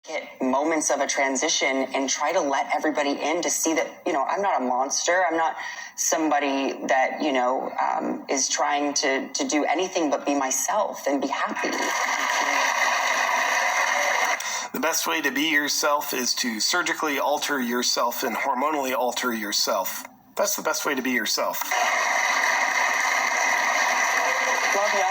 Get moments of a transition and try to let everybody in to see that, I'm not a monster. I'm not somebody that, is trying to do anything but be myself and be happy. The best way to be yourself is to surgically alter yourself and hormonally alter yourself. That's the best way to be yourself. Love ya.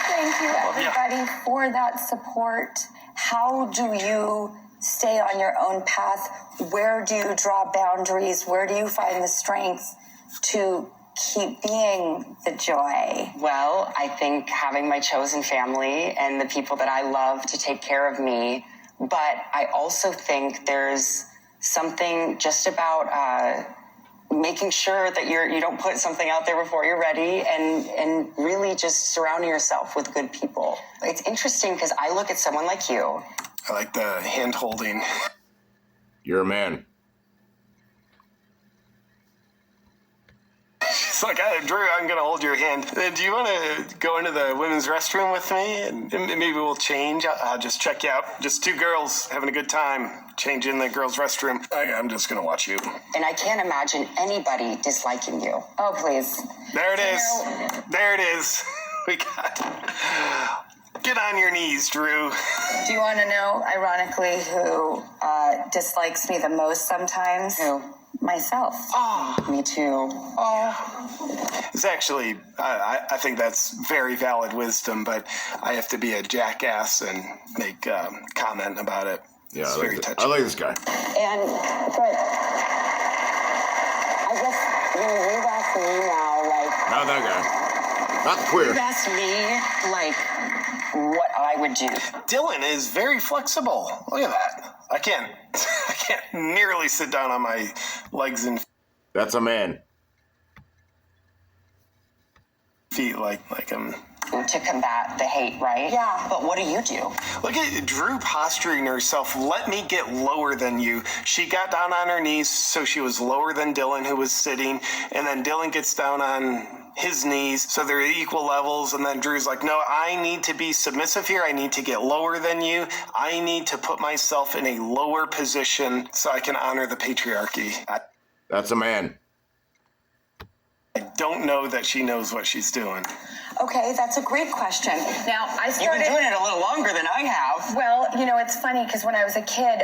Thank you, everybody, for that support. How do you stay on your own path? Where do you draw boundaries? Where do you find the strength to keep being the joy? Well, I think having my chosen family and the people that I love to take care of me. But I also think there's something just about making sure that you don't put something out there before you're ready, and really just surrounding yourself with good people. It's interesting because I look at someone like you. I like the hand holding. You're a man. It's like, Drew, I'm going to hold your hand. Do you want to go into the women's restroom with me? And maybe we'll change. I'll just check you out. Just two girls having a good time. Change in the girls' restroom. I'm just going to watch you. And I can't imagine anybody disliking you. Oh, please. There it is. There it is. We got it. Get on your knees, Drew. Do you want to know, ironically, who dislikes me the most sometimes? Who? Myself. Oh, me too. Oh. It's actually, I think that's very valid wisdom, but I have to be a jackass and make comment about it. Yeah, it's very touchy. I like this guy. And, but I guess when you've asked me now, Not that guy. Not the queer. you've asked me, what I would do. Dylan is very flexible. Look at that. I can't nearly sit down on my legs and That's a man. feet like I'm. To combat the hate, right? Yeah. But what do you do? Look at Drew posturing herself. Let me get lower than you. She got down on her knees, so she was lower than Dylan, who was sitting. And then Dylan gets down on his knees, so they're at equal levels. And then Drew's like, no, I need to be submissive here. I need to get lower than you. I need to put myself in a lower position so I can honor the patriarchy. That's a man. I don't know that she knows what she's doing. Okay, that's a great question. Now, I You've started... been doing it a little longer than I have. Well, it's funny because when I was a kid,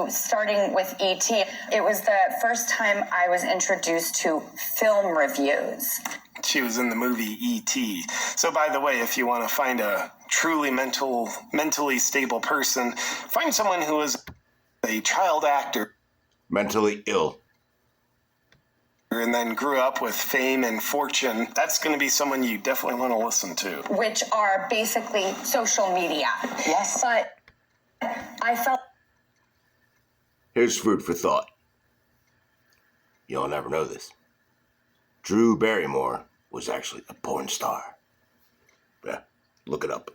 starting with E.T., it was the first time I was introduced to film reviews. She was in the movie E.T. So, by the way, if you want to find a truly mentally stable person, find someone who is a child actor. Mentally ill. And then grew up with fame and fortune. That's going to be someone you definitely want to listen to. Which are basically social media. Yes. But I felt... Here's food for thought. You'll never know this. Drew Barrymore was actually a porn star. Yeah, look it up.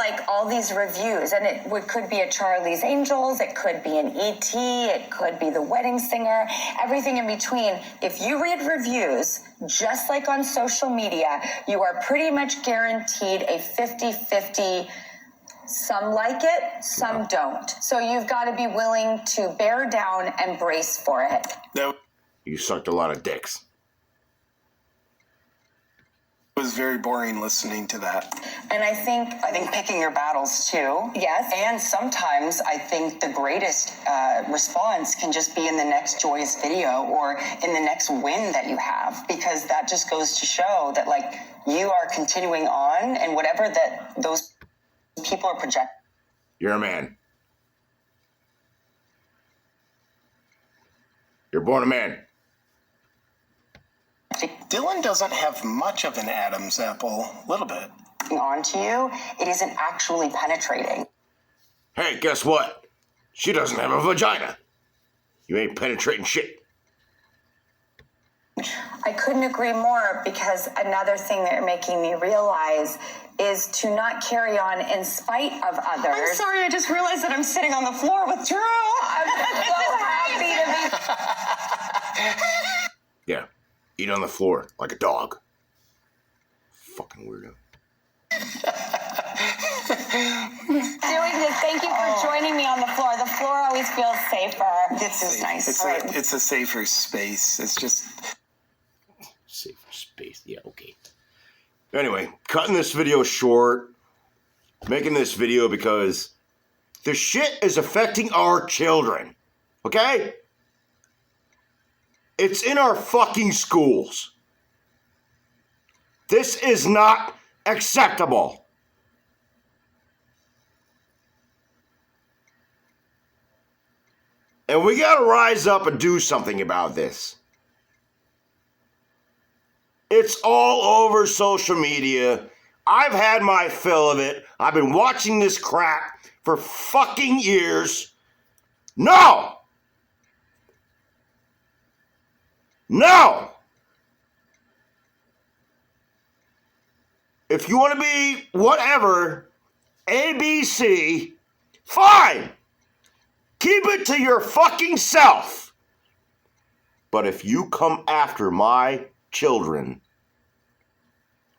like all these reviews, and could be a Charlie's Angels, it could be an E.T., it could be The Wedding Singer, everything in between. If you read reviews, just like on social media, you are pretty much guaranteed a 50-50. Some like it, some don't. So you've got to be willing to bear down and brace for it. That You sucked a lot of dicks. was very boring listening to that. And I think picking your battles too. Yes. And sometimes I think the greatest response can just be in the next joyous video or in the next win that you have, because that just goes to show that like you are continuing on, and whatever that those people are projecting. You're a man. You're born a man. Dylan doesn't have much of an Adam's apple. A little bit. Onto you, it isn't actually penetrating. Hey, guess what? She doesn't have a vagina. You ain't penetrating shit. I couldn't agree more, because another thing that you're making me realize is to not carry on in spite of others. I'm sorry, I just realized that I'm sitting on the floor with Drew. I'm so happy to be... Yeah, eat on the floor like a dog. Fucking weirdo. doing this. Thank you for joining me on the floor. The floor always feels safer. This is nice. It's a safer space. It's just safer space. Yeah, okay. Anyway, cutting this video short, making this video because the shit is affecting our children. Okay? It's in our fucking schools. This is not acceptable. And we gotta rise up and do something about this. It's all over social media. I've had my fill of it. I've been watching this crap for fucking years. No! No! If you want to be whatever, ABC, fine. Keep it to your fucking self. But if you come after my children,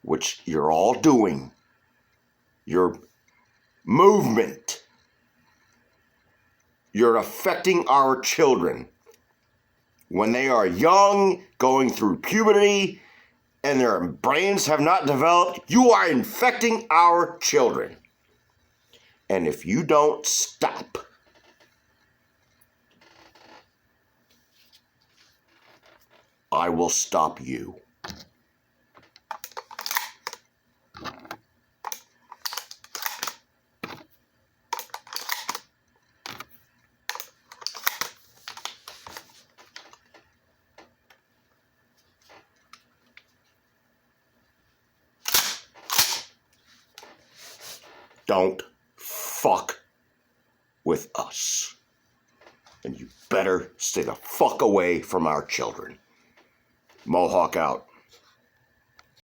which you're all doing, your movement, you're affecting our children when they are young, going through puberty, and their brains have not developed. You are infecting our children. And if you don't stop, I will stop you. Don't fuck with us. And you better stay the fuck away from our children. Mohawk out.